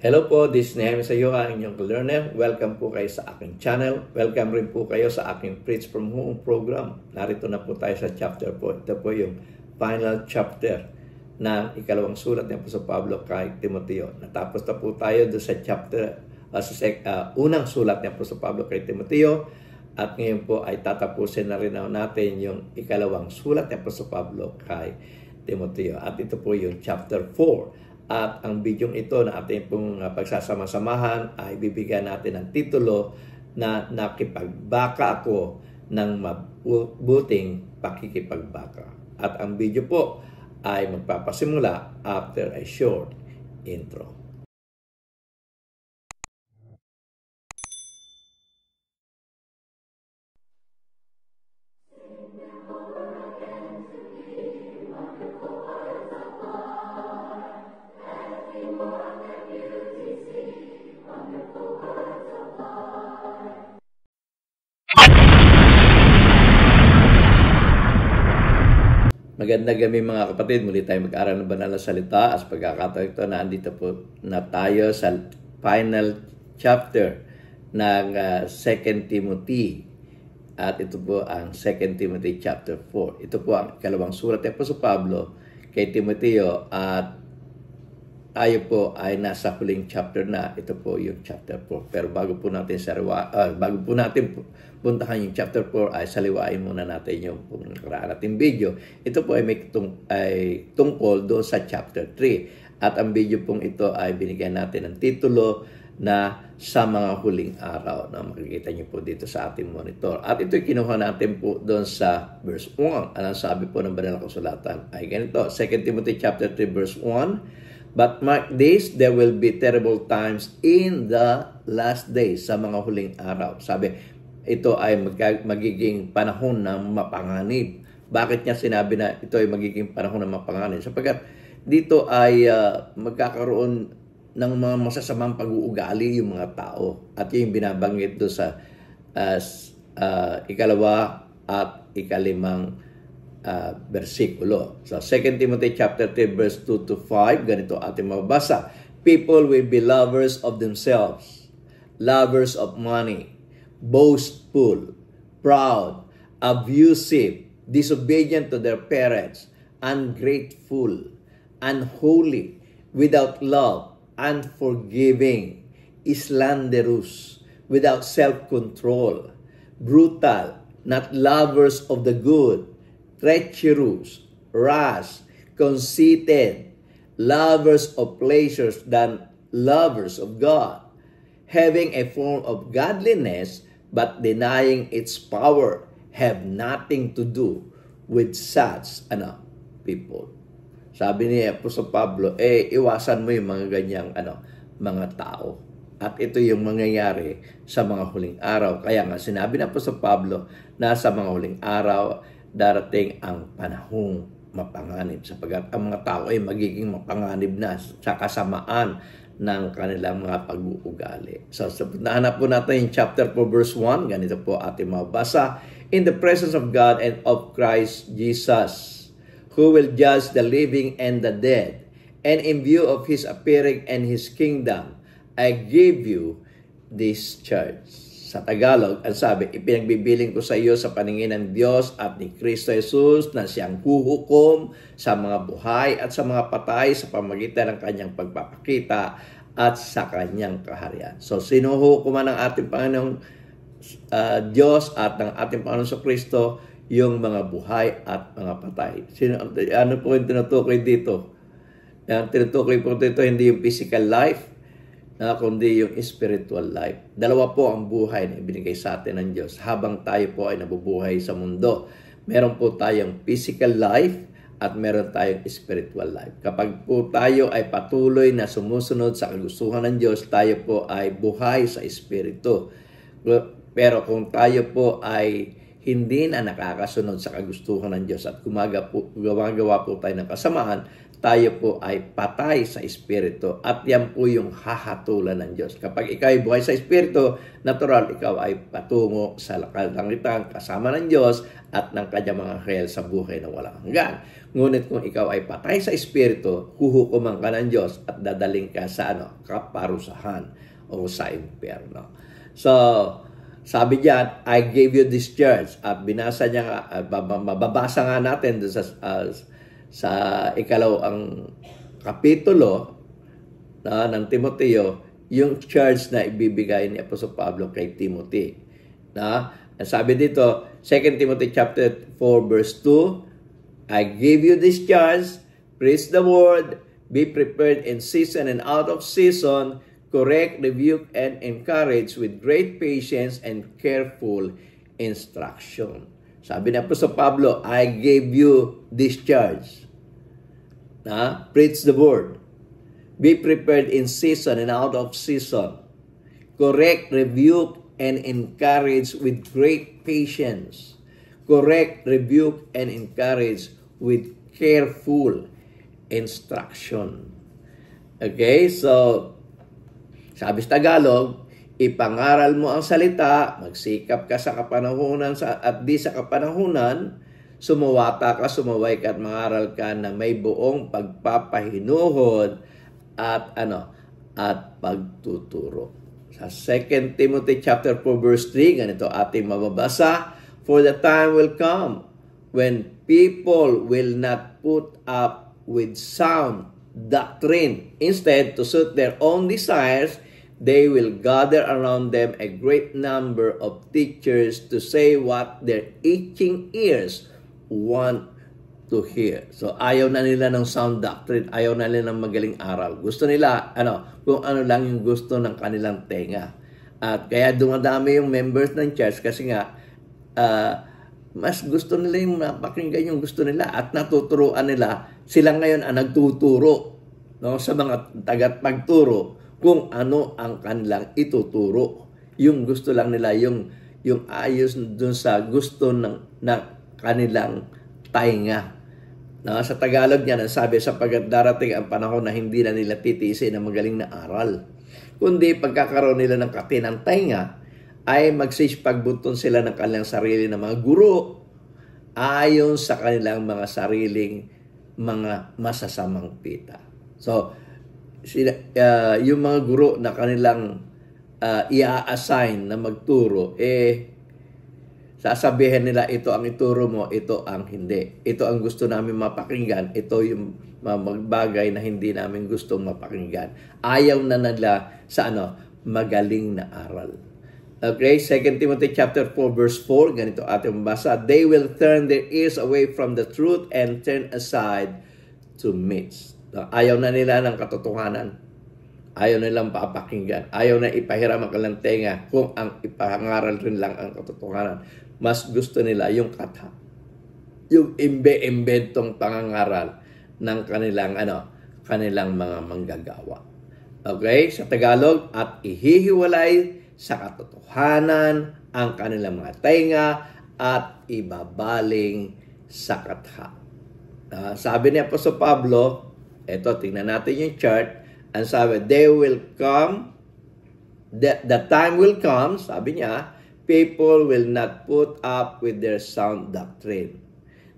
Hello po, this is Nehemia Sayuha, inyong learner. Welcome po kayo sa aking channel. Welcome rin po kayo sa aking Preach from Home program. Narito na po tayo sa chapter po. Ito po yung final chapter ng ikalawang sulat ng Apostol Pablo kay Timoteo. Natapos na po tayo doon sa chapter, unang sulat ng Apostol Pablo kay Timoteo. At ngayon po ay tatapusin na rin natin yung ikalawang sulat ng Apostol Pablo kay Timoteo. At ito po yung chapter 4. At ang bidyong ito na ating pong pagsasama-samahan ay bibigyan natin ng titulo na nakipagbaka ako ng mabuting pakikipagbaka. At ang video po ay magpapasimula after a short intro. Magandang gabi mga kapatid, muli tayo mag-aral ng banal na salita. As pagkakataon ito na andito po na tayo sa final chapter ng 2 Timothy. At ito po ang 2 Timothy chapter 4. Ito po ang ikalawang sulat ng Apostol Pablo kay Timoteo at tayo po ay nasa huling chapter na. Ito po yung chapter 4. Pero bago po natin puntahan yung chapter 4 ay saliwain muna natin yung nakaraan nating video. Ito po ay may tungkol doon sa chapter 3. At ang video pong ito ay binigyan natin ng titulo na sa mga huling araw na makikita niyo po dito sa ating monitor. At ito kinuha natin po doon sa verse 1. Anong sabi po ng banal na kasulatan ay ganito. 2 Timothy chapter 3 verse 1. But mark this, there will be terrible times in the last days, sa mga huling araw. Sabi, ito ay magiging panahon ng mapanganib. Bakit niya sinabi na ito ay magiging panahon ng mapanganib? Sapagkat dito ay magkakaroon ng mga masasamang pag-uugali yung mga tao. At yung binabanggit doon sa ikalawa at ikalimang versikulo. So 2 Timothy chapter 3 verse 2 to 5, ganito ating mabasa. People will be lovers of themselves, lovers of money, boastful, proud, abusive, disobedient to their parents, ungrateful, unholy, without love, unforgiving, slanderous, without self-control, brutal, not lovers of the good, treacherous, rash, conceited, lovers of pleasures than lovers of God, having a form of godliness but denying its power, have nothing to do with such people. Sabi ni Apostol Pablo, iwasan mo yung mga ganyang mga tao. At ito yung mangyayari sa mga huling araw. Kaya nga sinabi ni Apostol Pablo na sa mga huling araw darating ang panahong mapanganib, sapagkat ang mga tao ay magiging mapanganib na sa kasamaan ng kanilang mga pag-uugali. So, nahanap po natin yung chapter 4 verse 1. Ganito po ating mabasa. In the presence of God and of Christ Jesus, who will judge the living and the dead, and in view of His appearing and His kingdom, I give you this charge. Sa Tagalog, ang sabi, ipinagbibiling ko sa iyo sa paningin ng Diyos at ni Kristo Jesus na siyang huhukom sa mga buhay at sa mga patay sa pamagitan ng kanyang pagpapakita at sa kanyang kaharian. So, sinuhukuman ng ating Panginoong Diyos at ng ating Panginoong Kristo yung mga buhay at mga patay. Ano po yung tinutukoy dito? Yung tinutukoy po dito, hindi yung physical life, kundi yung spiritual life. Dalawa po ang buhay na ibinigay sa atin ng Diyos habang tayo po ay nabubuhay sa mundo. Meron po tayong physical life at meron tayong spiritual life. Kapag po tayo ay patuloy na sumusunod sa kagustuhan ng Diyos, tayo po ay buhay sa espiritu. Pero kung tayo po ay hindi na nakakasunod sa kagustuhan ng Diyos at gumagawa po tayo ng kasamaan, tayo po ay patay sa Espiritu. At yan po yung hahatulan ng Diyos. Kapag ikaw ay buhay sa Espiritu, natural, ikaw ay patungo sa kalangitan kasama ng Diyos at ng kanyang mga anghel sa buhay na walang hanggan. Ngunit kung ikaw ay patay sa Espiritu, huhukuman ka ng Diyos at dadaling ka sa kaparusahan o sa impyerno. So, sabi diyan, I gave you this church. At binasa niya, mababasa nga natin doon sa ikalawang kapitulo ng Timoteo, yung charge na ibibigay ni Apostol Pablo kay Timothy. Sabi dito, 2 Timothy chapter 4 verse 2, I give you this charge, preach the word, be prepared in season and out of season, correct, rebuke, and encourage with great patience and careful instruction. Sabi ni Apostol Pablo, I gave you this charge. Preach the word. Be prepared in season and out of season. Correct, rebuke, and encourage with great patience. Correct, rebuke, and encourage with careful instruction. Okay, so sabi sa Tagalog, ipangaral mo ang salita, magsikap ka sa kapanahunan at di sa kapanahunan, sumuwata ka, sumaway ka at mangaral ka na may buong pagpapahinuhod at pagtuturo. Sa 2 Timothy chapter 4 verse 3, ganito ating mababasa, for the time will come when people will not put up with sound doctrine. Instead, to suit their own desires, they will gather around them a great number of teachers to say what their itching ears want to hear. So, ayaw na nila ng sound doctrine. Ayaw na nila ng magaling aral. Gusto nila, kung ano lang yung gusto ng kanilang tenga. At kaya dumadami yung members ng church kasi nga, mas gusto nila yung mapakinggan yung gusto nila at natuturuan nila. Sila ngayon ang nagtuturo sa mga tagapagturo kung ano ang kanilang ituturo. Yung gusto lang nila, yung ayos dun sa gusto ng kanilang tainga. Sa Tagalog niya, sabi, sapagkat darating ang panahon na hindi na nila titiisin ang magaling na aral. Kundi pagkakaroon nila ng katinang tainga, ay magsisipagbuton sila ng kanilang sarili na mga guro ayon sa kanilang mga sariling mga masasamang pita. So, yung mga guro na kanilang i-assign na magturo, sasabihin nila, ito ang ituro mo, ito ang hindi. Ito ang gusto namin mapakinggan, ito yung magbagay na hindi namin gustong mapakinggan. Ayaw na nila sa magaling na aral. Okay, 2 Timothy chapter 4 verse 4, ganito ating mabasa, they will turn their ears away from the truth and turn aside to myths. Ayaw na nila ng katotohanan. Ayaw nilang papakinggan. Ayaw na ipahiram ang kanilang tenga kung ang ipangaral rin lang ang katotohanan. Mas gusto nila yung yung imbe-imbentong pangangaral ng kanilang mga manggagawa. Okay? Sa Tagalog, at ihihiwalay sa katotohanan ang kanilang mga tenga at ibabaling sa katha. Sabi ni Apostol Pablo, eto, tingnan natin yung chart. Ang sabi, they will come, the time will come, sabi niya, people will not put up with their sound doctrine.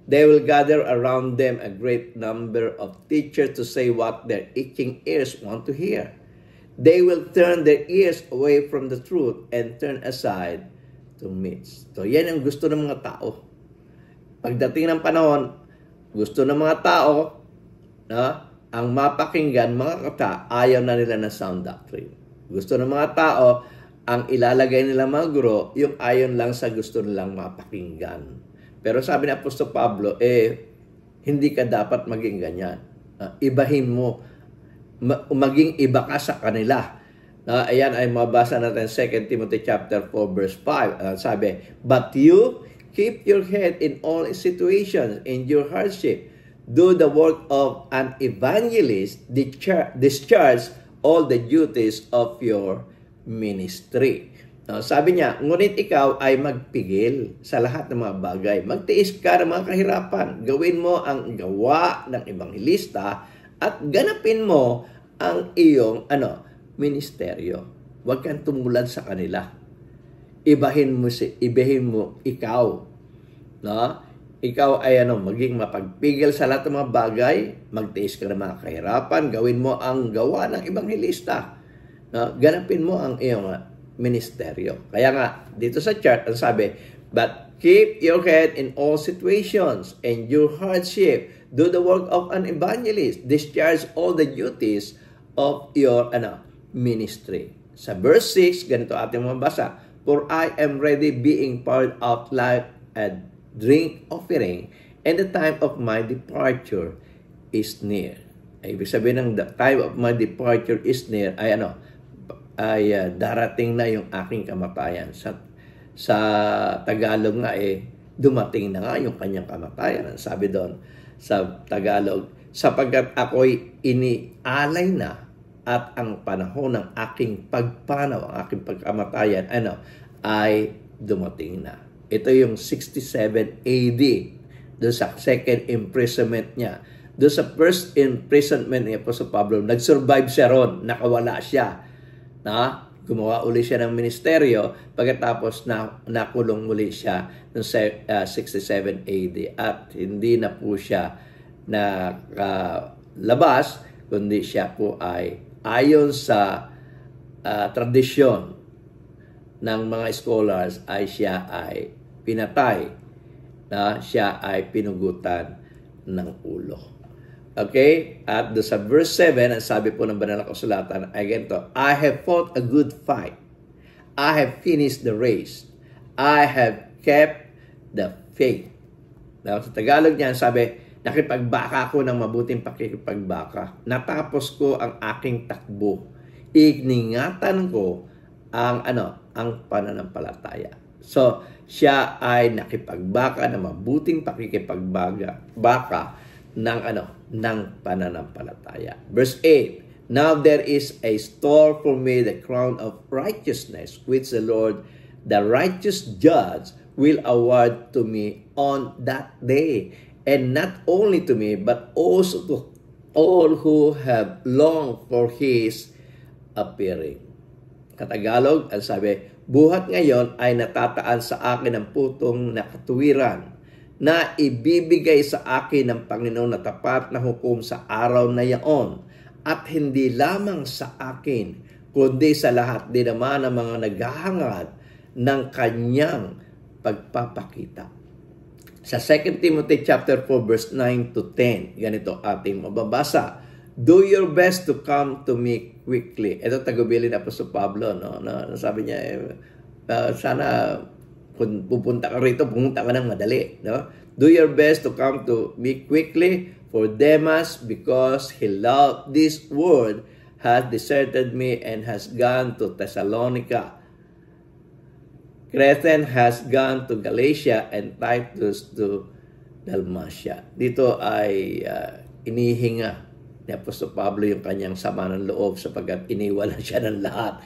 They will gather around them a great number of teachers to say what their itching ears want to hear. They will turn their ears away from the truth and turn aside to myths. So, yan ang gusto ng mga tao. Pagdating ng panahon, gusto ng mga tao ang mapakinggan, mga kata, ayaw na nila ng sound doctrine. Gusto ng mga tao, ang ilalagay nila mga guro, yung ayon lang sa gusto nilang mapakinggan. Pero sabi ni Apostol Pablo, hindi ka dapat maging ganyan. Ibahin mo, maging iba ka sa kanila. Ayan ay mabasa natin 2 Timothy chapter 4 verse 5. Sabi, but you keep your head in all situations, endure hardship, do the work of an evangelist, discharge all the duties of your ministry. Sabi niya, ngunit ikaw ay magpigil sa lahat ng mga bagay. Magtiis ka ng mga kahirapan. Gawin mo ang gawa ng ebanghilista at ganapin mo ang iyong ministeryo. Huwag kang tumulan sa kanila. Ibahin mo ikaw, no? Ikaw ay maging mapagpigil sa lahat ng mga bagay, magtiis ka ng mga kahirapan, gawin mo ang gawa ng ebanghelista. No? Ganapin mo ang iyong ministeryo. Kaya nga, dito sa chart, ang sabi, but keep your head in all situations, endure hardship, do the work of an evangelist, discharge all the duties of your ministry. Sa verse 6, ganito ating mabasa, for I am ready being poured out like a drink offering, and the time of my departure is near. Ibig sabihin ng the time of my departure is near ay darating na yung aking kamatayan. Sa Tagalog nga dumating na nga yung kanyang kamatayan. Sabi doon sa Tagalog, sapagkat ako'y inialay na at ang panahon ng aking pagpanaw, ang aking pagkamatayan, ay dumating na. Ito yung 67 AD, doon sa second imprisonment niya. Doon sa first imprisonment ni Apostol Pablo, nag-survive siya ron, nakawala siya. Gumawa uli siya ng ministeryo, pagkatapos nakulong uli siya noong 67 AD. At hindi na po siya nakalabas, kundi siya po ay ayon sa tradisyon ng mga scholars ay siya ay pinatay, na siya ay pinugutan ng ulo. Okay? At sa verse 7, ang sabi po ng banal na kasulatan ay ganito, I have fought a good fight. I have finished the race. I have kept the faith. Now, sa Tagalog niyan, sabi, nakipagbaka ako ng mabuting pakikipagbaka. Natapos ko ang aking takbo. Iningatan ko ang pananampalataya. So, siya ay nakipagbaka ng mabuting pakikipagbaka ng pananampalataya. Verse 8, now there is a store for me the crown of righteousness, which the Lord, the righteous judge, will award to me on that day. And not only to me, but also to all who have longed for His appearing. Katagalog, ang sabi, buhat ngayon ay natataan sa akin ang putong na katuwiran na ibibigay sa akin ng Panginoon na tapat na hukom sa araw na yaon, at hindi lamang sa akin, kundi sa lahat din naman ng mga naghahangad ng kanyang pagpapakita. Sa 2 Timothy chapter 4 verse 9 to 10, ganito ating mababasa, do your best to come to me quickly. Ito tagubilin na po sa Pablo, no? Sabi niya, sana kung pupunta ka rito, pumunta ka ng madali, no? Do your best to come to me quickly, for Demas, because he loved this world, has deserted me and has gone to Thessalonica. Crescens has gone to Galatia and Titus to Dalmatia. Dito ay inihinga ni Apostol Pablo yung kanyang sama ng loob sapagkat iniwala siya ng lahat.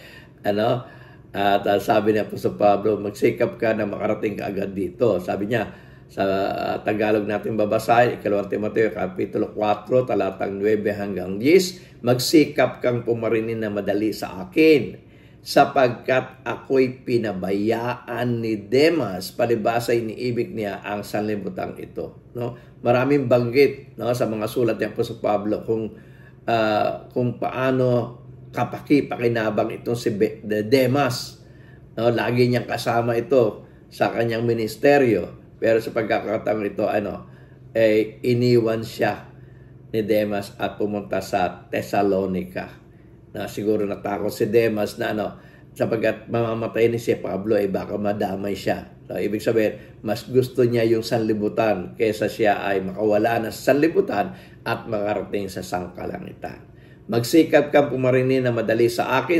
At sabi ni Apostol Pablo, magsikap ka na makarating ka agad dito. Sabi niya, sa Tagalog natin babasahin, 2 Timoteo Kapitulo 4, talatang 9 hanggang 10, magsikap kang pumarinin na madali sa akin, sapagkat ako'y pinabayaan ni Demas, palibasa iniibig niya ang sanlibutan ito. No? Maraming banggit, no, sa mga sulat ng Apostol Pablo kung paano kapaki-pakinabang itong si Demas. No? Lagi niyang kasama ito sa kanyang ministeryo. Pero sa pagkakataong ito, iniwan siya ni Demas at pumunta sa Thessalonica. Na siguro natakot si Demas na sapagkat mamamatay ni si Pablo, baka madamay siya. So, ibig sabihin, mas gusto niya yung sanlibutan kaysa siya ay makawala na sa sanlibutan at makarating sa sangkalangitan. Magsikap kang pumarinin na madali sa akin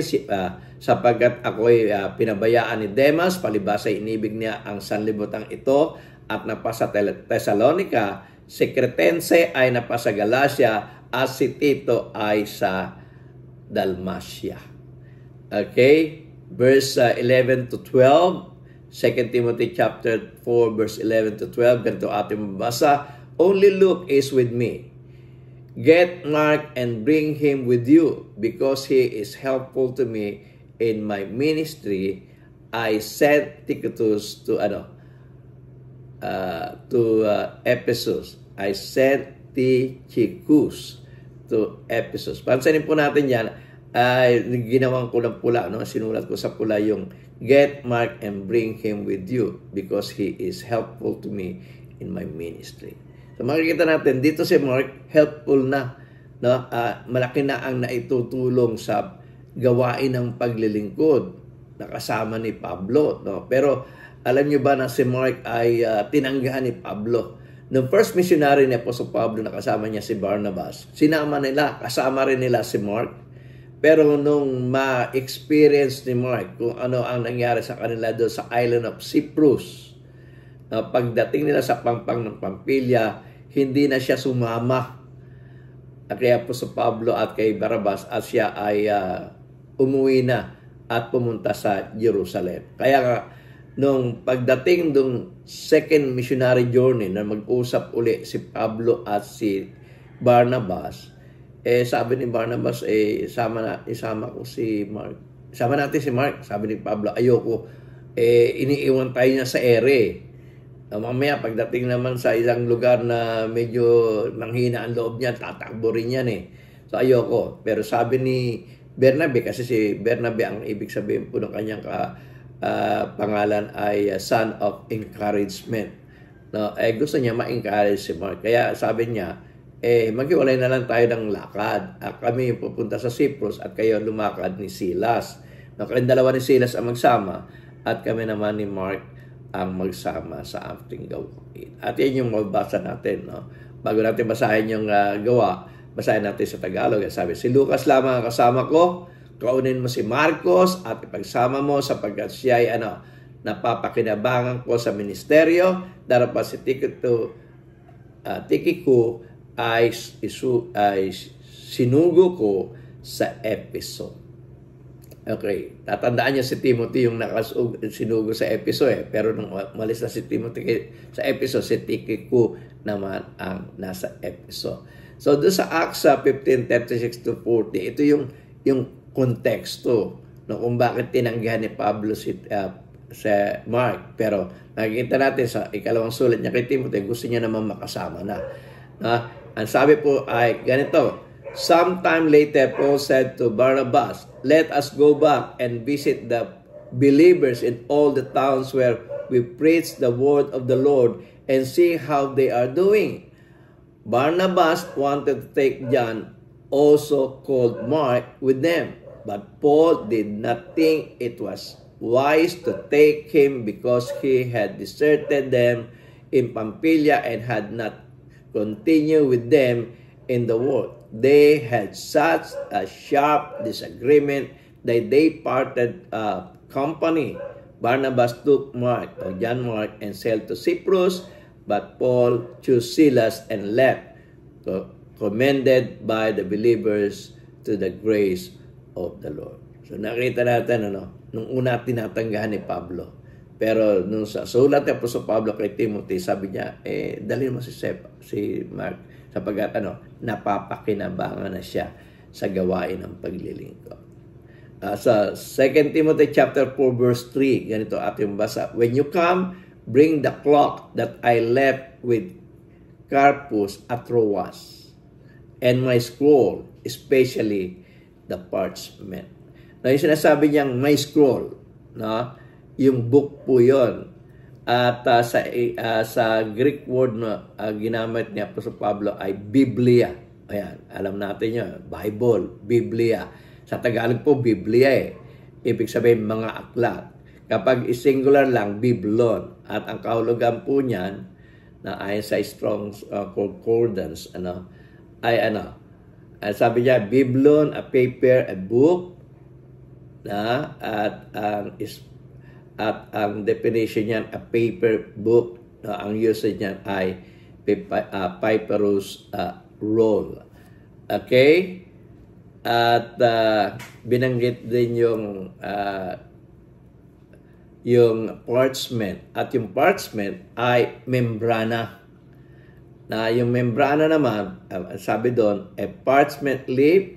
sapagkat ako'y pinabayaan ni Demas, palibasa inibig niya ang sanlibutan ito at napasa Thessalonica, si Crescens ay napasa Galatia at si Tito ay sa Dalmatia. Okay? Verse 11 to 12, 2 Timothy chapter 4 verse 11 to 12, ganito ating mabasa, only Luke is with me. Get Mark and bring him with you, because he is helpful to me in my ministry. I sent Tychicus to Ephesus. I sent Tychicus to Ephesus. Pansinin po natin yan, ginawang ko ng pula, no? Sinulat ko sa pula yung get Mark and bring him with you, because he is helpful to me in my ministry. So makikita natin, dito si Mark, helpful na. No? Malaki na ang naitutulong sa gawain ng paglilingkod na kasama ni Pablo. No? Pero alam nyo ba na si Mark ay tinanggahan ni Pablo? Nung first missionary ni Apostle Pablo na kasama niya si Barnabas, sinama nila, kasama rin nila si Mark. Pero nung ma-experience ni Mark kung ano ang nangyari sa kanila doon sa island of Cyprus, pagdating nila sa pangpang ng Pampilya, hindi na siya sumama kay Apostol Pablo at kay Barnabas, at siya ay umuwi na at pumunta sa Jerusalem. Kaya nga, nung pagdating ng second missionary journey na mag-usap uli si Pablo at si Barnabas, sabi ni Barnabas, isama ko si Mark. Isama natin si Mark. Sabi ni Pablo, ayoko. Iniiwan tayo niya sa ere. Mamaya, pagdating naman sa isang lugar na medyo manghina ang loob niya, tatakbo rin yan eh. So, ayoko. Pero sabi ni Bernabe, kasi si Bernabe, ang ibig sabihin po ng kanyang pangalan ay son of encouragement. No, gusto niya ma-encourage si Mark. Kaya sabi niya, maghiwalay na lang tayo ng lakad. Kami pupunta sa Cyprus at kayo lumakad ni Silas. No, kayong dalawa ni Silas ang magsama at kami naman ni Mark ang magsama sa ating gawain. At yan yung mabasa natin. No? Bago natin basahin yung gawa, basahin natin sa Tagalog. Sabi, si Lucas lamang ang kasama ko, kaunin mo si Marcos at ipagsama mo sapagkat siya ay napapakinabangan ko sa ministeryo. Darapat si Tychicus ay sinugo ko sa Epheso. Okay, tatandaan niya si Timothy yung sinugo sa Epheso pero nung malis na si Timothy sa Epheso, si Tychicus naman ang nasa Epheso. So doon sa Acts 15:36 to 40, ito yung konteksto no, kung bakit tinanggihan ni Pablo si Mark. Pero nakikita natin sa ikalawang sulat niya kay Timothy, gusto niya naman makasama na. Ang sabi po ay ganito, sometime later, Paul said to Barnabas, let us go back and visit the believers in all the towns where we preach the word of the Lord and see how they are doing. Barnabas wanted to take John, also called Mark, with them. But Paul did not think it was wise to take him because he had deserted them in Pamphylia and had not continued with them in the world. They had such a sharp disagreement that they parted company. Barnabas took John Mark and sailed to Cyprus, but Paul chose Silas and left, commended by the believers to the grace of the Lord. So nakita natin nung una tinatanggahan ni Pablo. Pero nung sa sulat ni Apostol Pablo kay Timothy, sabi niya, dalhin mo si Mark sapagkat napapakinabangan na siya sa gawain ng paglilingkod. Sa 2 Timothy chapter 4 verse 3, ganito ating basa, when you come, bring the cloth that I left with Carpus at Troas, and my scroll, especially the parchment. Na yung sinasabi niyang may scroll, yung book po yon. At sa Greek word na ginamit ni Apostol Pablo ay Biblia. Ayan, alam natin yun. Bible, Biblia. Sa Tagalog po, Biblia Ibig sabihin, mga aklat. Kapag singular lang, Biblon. At ang kahulugan po niyan, na ayon sa Strong's Concordance, sabi niya, Biblon, a paper, a book, at ang definition niyan, a paper book, ang usage niyan ay papyrus roll. Okay? At binanggit din yung parchment. At yung parchment ay membrana. Na yung membrana naman, sabi doon, a parchment leaf,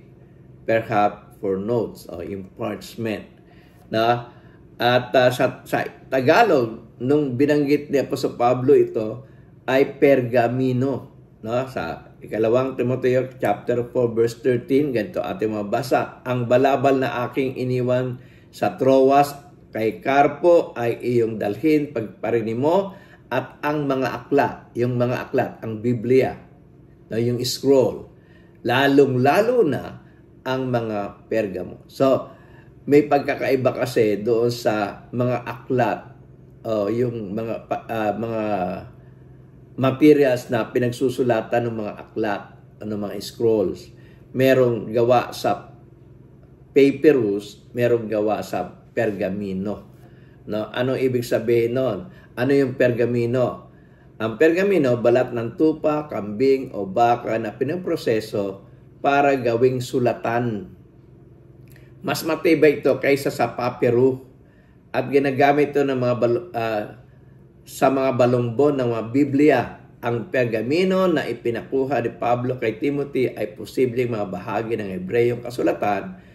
perhaps for notes, o yung parchment. Na, at sa Tagalog, nung binanggit ni Apostol Pablo ito, ay pergamino. No? Sa ikalawang Timoteo chapter 4 verse 13, ganito ating mabasa, ang balabal na aking iniwan sa Troas kay Carpo ay iyong dalhin pagparini mo, at ang mga aklat, yung mga aklat, ang Biblia, yung scroll, lalong-lalo na ang mga pergamo. So, may pagkakaiba kasi doon sa mga aklat, yung mga materials na pinagsusulatan ng mga aklat, mga scrolls. Merong gawa sa papyrus, merong gawa sa pergamino. No? Anong ibig sabihin nun? Ano yung pergamino? Ang pergamino, balat ng tupa, kambing o baka na pinaproseso para gawing sulatan. Mas matibay ito kaysa sa papyrus at ginagamit ito ng sa mga balumbon ng mga Biblia. Ang pergamino na ipinakuha ni Pablo kay Timothy ay posibleng mga bahagi ng Hebreyong kasulatan.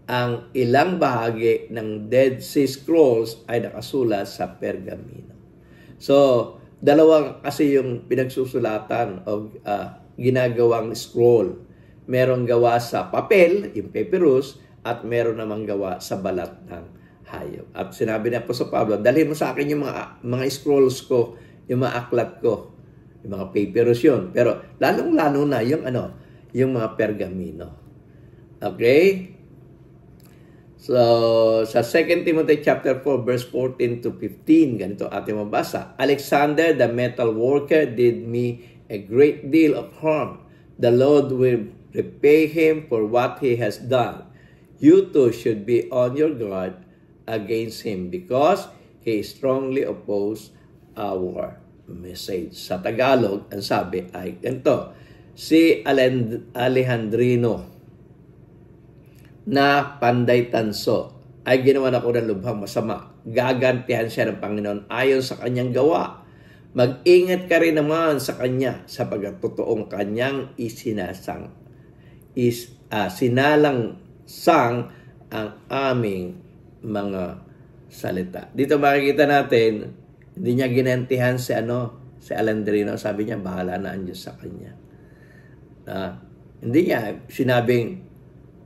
Ang ilang bahagi ng Dead Sea Scrolls ay nakasulat sa pergamino. So, dalawang kasi yung pinagsusulatan o ginagawang scroll. Merong gawa sa papel, yung papyrus, at meron namang gawa sa balat ng hayop. At sinabi na po sa Pablo, dalhin mo sa akin yung mga scrolls ko, yung mga aklat ko, yung mga papyrus yun. Pero lalong-lalo na yung mga pergamino. Okay? So, sa 2 Timothy chapter 4 verse 14 to 15, ganito ating mabasa. Alexander, the metal worker, did me a great deal of harm. The Lord will repay him for what he has done. You too should be on your guard against him because he strongly opposed our message. Sa Tagalog, ang sabi ay ganito, si Alejandrino na panday tanso ay ginawa na ko ng lubhang masama. Gagantihan siya ng Panginoon ayon sa kanyang gawa. Mag-ingat ka rin naman sa kanya sapagkat totoong kanyang sinalang sang ang aming mga salita. Dito makikita natin, hindi niya ginantihan si Alejandrino. Sabi niya, bahala na ang Diyos sa kanya. Hindi niya sinabing,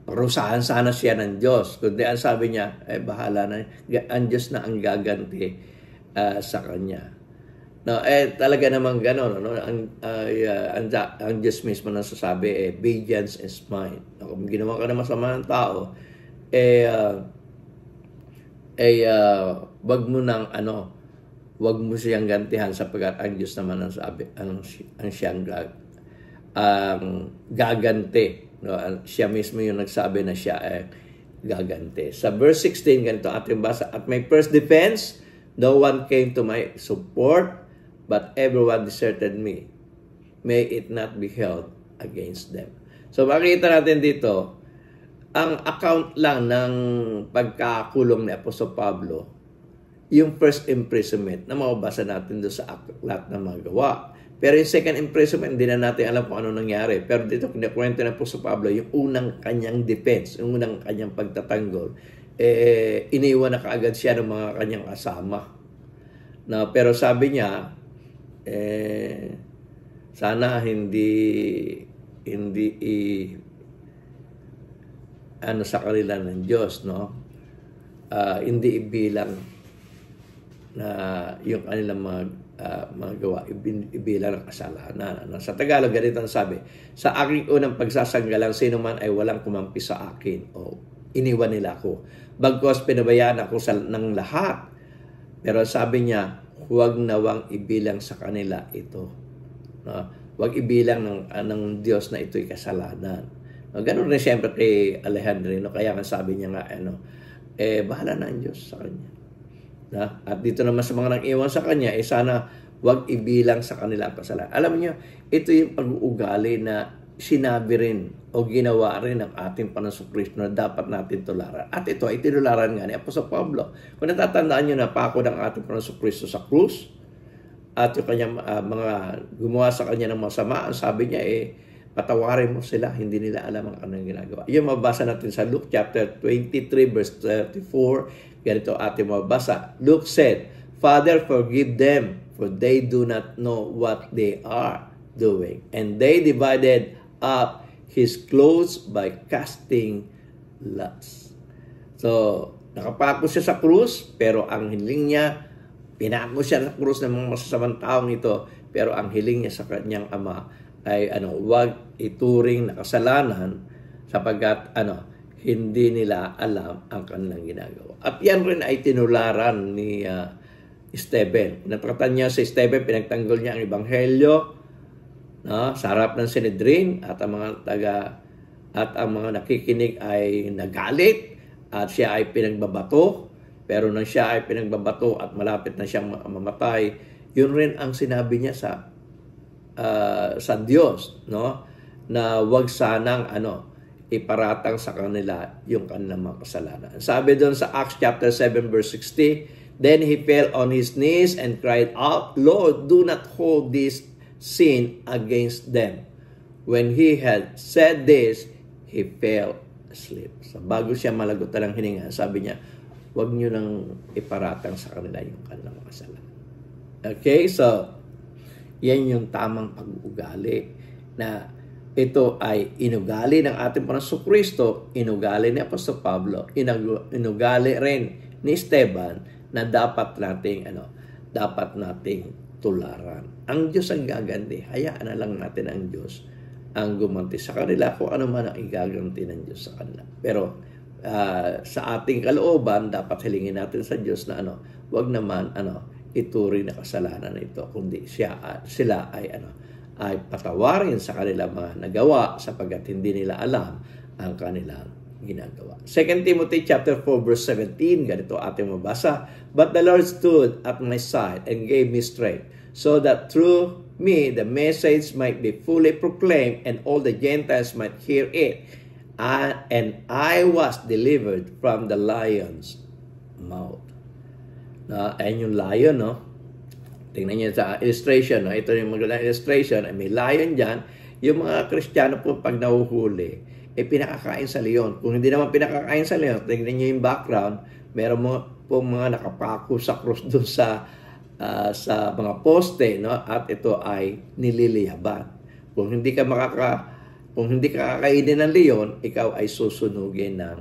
parusahan sana siya ng Diyos. Kundi ang sabi niya, bahala na. Ang Diyos na ang gaganti sa kanya. No, talaga namang gano'n. No? Ang Diyos mismo nasasabi, vengeance is mine. No, kung ginawa ka na masama ng tao, wag mo siyang gantihan sapagkat ang Diyos naman ang sabi, ang siyang gaganti. No, siya mismo yung nagsabi na siya ay gaganti. Sa verse 16, ganito ating basa, at my first defense, no one came to my support, but everyone deserted me. May it not be held against them. So makikita natin dito, ang account lang ng pagkakulong ni Apostol Pablo, yung first imprisonment na mababasa natin doon sa aklat na mga gawa. Pero yung second imprisonment, hindi na natin alam kung ano nangyari. Pero dito, kinakwento na po sa Pablo, yung unang kanyang defense, yung unang kanyang pagtatanggol, iniwan na kaagad siya ng mga kanyang kasama. Pero sabi niya, sana hindi sa kanila ng Diyos, no? Hindi ibilang na yung kanilang mga gawa, ibilang ng kasalanan. Sa Tagalog, ganito ang sabi, sa aking unang pagsasanggalang, sino man ay walang kumampi sa akin, o iniwan nila ako. Bagkos pinabayaan ako ng lahat. Pero sabi niya, huwag nawang ibilang sa kanila ito. Huwag ibilang ng Diyos na ito'y kasalanan. Ganun rin siyempre kay Alejandrino. Kaya nga sabi niya nga, bahala na ang Diyos sa kanya. At dito naman sa mga nang-iwan sa kanya, sana wag ibilang sa kanila ang kasalanan. Alam niyo, ito yung pag-uugali na sinabi rin o ginawa rin ng ating Panginoong Kristo na dapat natin tularan. At ito ay tinularan nga ni Apostol Pablo. Kung natatandaan niyo na pako ng ating Panginoong Kristo sa krus, at yung kanyang mga gumawa sa kanya ng masama, ang sabi niya patawarin mo sila, hindi nila alam ang kanilang ginagawa. Yung mabasa natin sa Luke chapter 23 verse 34, ganito ating mabasa. Luke said, Father, forgive them, for they do not know what they are doing. And they divided up his clothes by casting lots. So, nakapako siya sa krus, pero ang hiling niya, pinako siya sa krus ng mga masasamang taong ito, pero ang hiling niya sa kanyang ama ay wag ituring na kasalanan sapagkat hindi nila alam ang kanilang ginagawa. At yan rin ay tinularan ni Stephen. Napakatan niya si Stephen, pinagtanggol niya ang ebanghelyo sa harap ng Sanhedrin at ang mga nakikinig ay nagalit at siya ay pinagbabato. Pero nang siya ay pinagbabato at malapit na siyang mamatay, yun rin ang sinabi niya sa Diyos, na wag sanang iparatang sa kanila yung kanilang mga kasalanan. Sabi doon sa Acts chapter 7 verse 60, then he fell on his knees and cried out, Lord, do not hold this sin against them. When he had said this, he fell asleep. So bago siya malagutan ng hininga, sabi niya, wag niyo nang iparatang sa kanila yung kanilang mga kasalanan. Okay, so yan yung tamang pag-uugali na ito ay inugali ng ating Panginoong Kristo, inugali ni Apostol Pablo, inugali rin ni Esteban na dapat nating tularan. Ang Diyos ang gaganti, hayaan na lang natin ang Diyos ang gumanti sa kanila kung ano man ang igaganti ng Diyos sa kanila. Pero sa ating kalooban, dapat hilingin natin sa Diyos na wag naman ituring na kasalanan ito, kundi sila ay patawarin sa kanilang mga nagawa sapagkat hindi nila alam ang kanilang ginagawa. 2 Timothy chapter 4 verse 17, ganito ating mabasa, But the Lord stood at my side and gave me strength, so that through me the message might be fully proclaimed and all the Gentiles might hear it. And I was delivered from the lion's mouth. Ayan yung lion, tingnan niyo sa illustration, ito yung magandang illustration, may lion dyan. Yung mga Kristiyano po pag nahuhuli, pinakakain sa leon. Kung hindi naman pinakakain sa leon, tingnan niyo yung background, meron mo po mga nakapako sa cross doon sa mga poste, at ito ay nililiyaban. Kung hindi ka kakainin ng leon, ikaw ay susunugin ng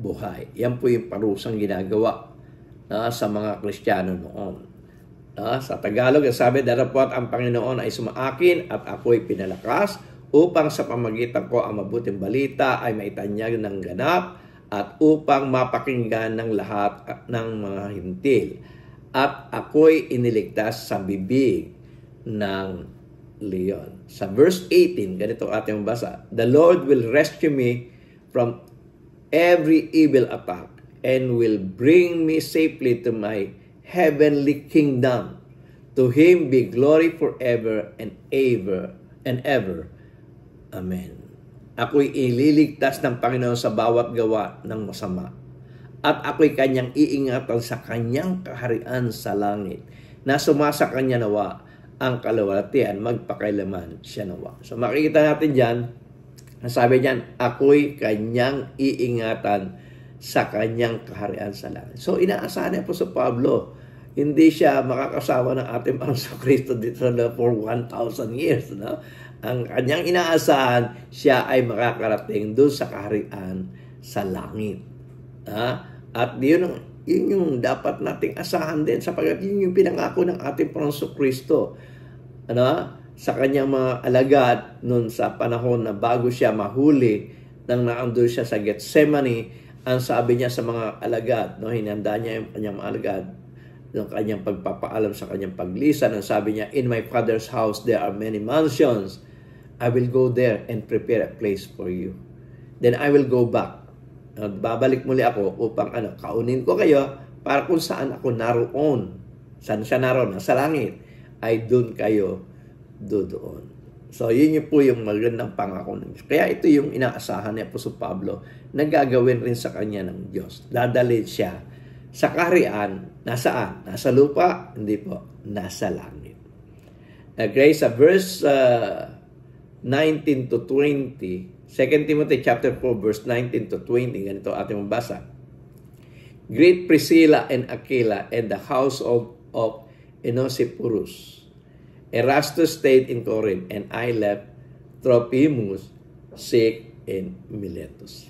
buhay. Yan po yung parusang ginagawa sa mga Kristiyano noon. Sa Tagalog, sabi, darapat ang Panginoon ay sumaakin at ako'y pinalakas upang sa pamagitan ko ang mabuting balita ay maitanyag ng ganap at upang mapakinggan ng lahat ng mga hintil. At ako'y iniligtas sa bibig ng leon. Sa verse 18, ganito ating basa, The Lord will rescue me from every evil attack and will bring me safely to my heavenly kingdom. To Him be glory forever and ever. Amen. Ako'y ililigtas ng Panginoon sa bawat gawa ng masama. At ako'y kanyang iingatan sa kanyang kaharian sa langit, na sumasa kanya nawa ang kalawalatian, magpakailaman siya nawa. So makikita natin dyan, sabi niyan, ako'y kanyang iingatan sa kanyang kaharian sa langit. So inaasahan niya po sa Pablo, hindi siya makakasama ng ating Panginoon Kristo dito for 1,000 years. Ang kanyang inaasahan, siya ay makakarating doon sa kaharian sa langit. At yun yung dapat nating asahan din sapagkat yun yung pinangako ng ating Panginoon Kristo. Sa kanyang mga alagad noon sa panahon na bago siya mahuli nang naandun siya sa Gethsemane, ang sabi niya sa mga alagad, hinanda niya yung kanyang mga alagad, yung kanyang pagpapaalam sa kanyang paglisan, ang sabi niya, In my Father's house there are many mansions. I will go there and prepare a place for you. Then I will go back. Babalik muli ako upang kaunin ko kayo para kung saan ako naroon. Saan siya naroon? Sa langit. Ay doon kayo doon. So, yun po yung magandang pangako ng Diyos. Kaya ito yung inaasahan ni Apostol Pablo na gagawin rin sa kanya ng Diyos. Dadalhin siya sa kaharian, nasaan? Nasa lupa? Hindi po, nasa langit. Okay, sa verse 19 to 20, 2 Timothy chapter 4, verse 19 to 20, ganito ating mabasa. Greet Priscilla and Aquila and the household of Onesiphorus. Erastus stayed in Corinth, and I left Trophimus sick in Miletus.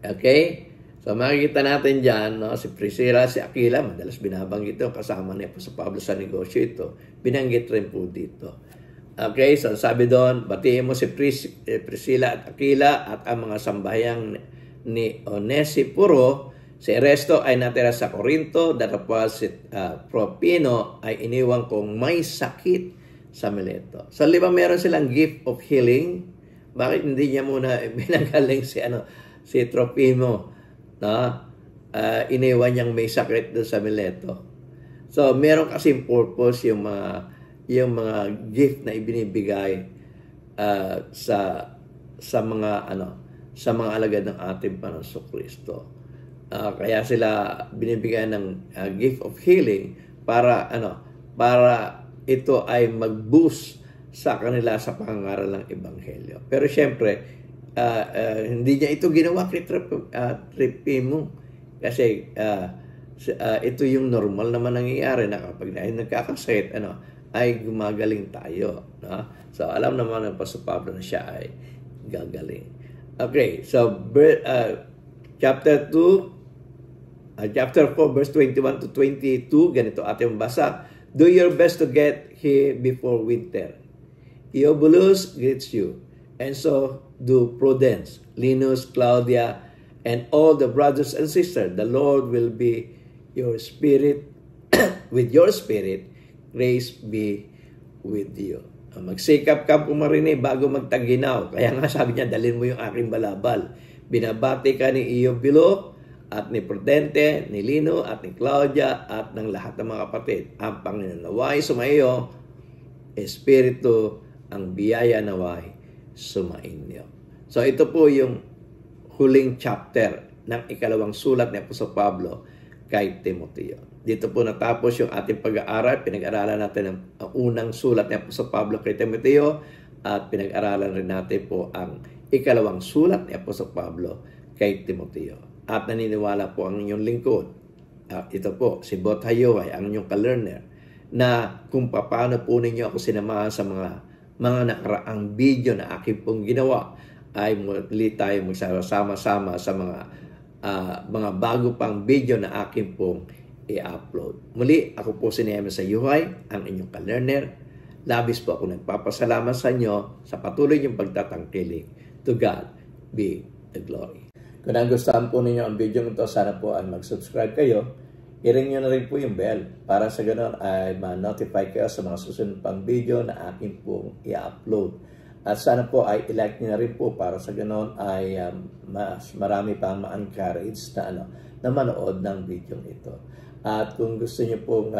Okay? So makikita natin dyan, no, si Priscilla, si Aquila, madalas binabanggit ito, kasama niya po sa Pablo sa negosyo ito. Binanggit rin po dito. Okay, so sabi doon, batiin mo si Priscilla at Aquila at ang mga sambayang ni Onesipuro. Si Eresto ay natira sa Corinto, datapos si Tropino ay iniwan kong may sakit sa Mileto. So, di ba meron silang gift of healing? Bakit hindi niya muna binagaling si Tropino? No? Iniwan niyang may sakit doon sa Mileto. So, meron kasing purpose yung mga gift na ibinibigay sa mga alagad ng ating Panginoong Kristo. Kaya sila binibigyan ng gift of healing para ito ay mag-boost sa kanila sa pangangaral ng ebanghelyo. Pero syempre, hindi niya ito ginawa kay Tropimo kasi ito yung normal naman nangyayari na kapag nagkakasakit, ay gumagaling tayo. No? So, alam naman ng Pastor Pablo na siya ay gagaling. Okay, so chapter 4, verse 21 to 22, ganito ating basa. Do your best to get here before winter. Eubulus greets you, and so do Prudence, Linus, Claudia, and all the brothers and sisters. The Lord will be your spirit, with your spirit, grace be with you. Magsikap ka pumarinig bago magtaginaw. Kaya nga sabi niya, dalhin mo yung aking balabal. Binabati ka ni Eubulus, at ni Prudente, ni Lino, at ni Claudia, at ng lahat ng mga kapatid. Ang Panginoon naway sumaiyo, Espiritu, ang biyaya naway sumainyo. So ito po yung huling chapter ng ikalawang sulat ni Apostol Pablo kay Timoteo. Dito po natapos yung ating pag-aaral. Pinag-aralan natin ang unang sulat ni Apostol Pablo kay Timoteo, at pinag-aralan rin natin po ang ikalawang sulat ni Apostol Pablo kay Timoteo. At naniniwala po ang inyong lingkod. Ito po, si Bot Hayoway, ang inyong ka-learner, na kung paano po ninyo ako sinamahan sa mga nakaraang video na aking pong ginawa, ay muli tayo magsama-sama sa mga bago pang video na aking pong i-upload. Muli, ako po si Nehemia Sayuhay, ang inyong ka-learner. Labis po ako nagpapasalamat sa inyo sa patuloy niyong pagtatangkilik. To God be the glory. Kung nagustuhan po ninyo ang video nito, sana po ay mag-subscribe kayo. I-ring nyo na rin po yung bell para sa ganoon ay ma-notify kayo sa mga susunod pang video na aking pong i-upload. At sana po ay i-like nyo na rin po para sa ganoon ay mas marami pang ma-encourage na manood ng video ito. At kung gusto nyo pong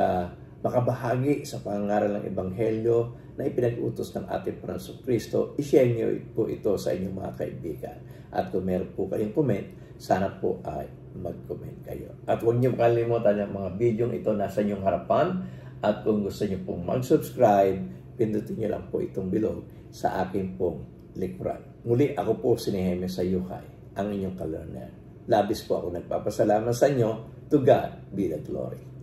makabahagi sa pangangaral ng Ebanghelyo na ipinag-utos ng ating Panginoong Kristo, i-share nyo po ito sa inyong mga kaibigan. At kung meron po kayong comment, sana po ay mag-comment kayo. At huwag nyo makalimutan yung mga video ito nasa inyong harapan. At kung gusto nyo pong mag-subscribe, pindutin nyo lang po itong below sa aking pong likuran. Muli, ako po si Nehemia Sayuhay, ang inyong ka-learner. Labis po ako nagpapasalamat sa inyo. To God be the glory.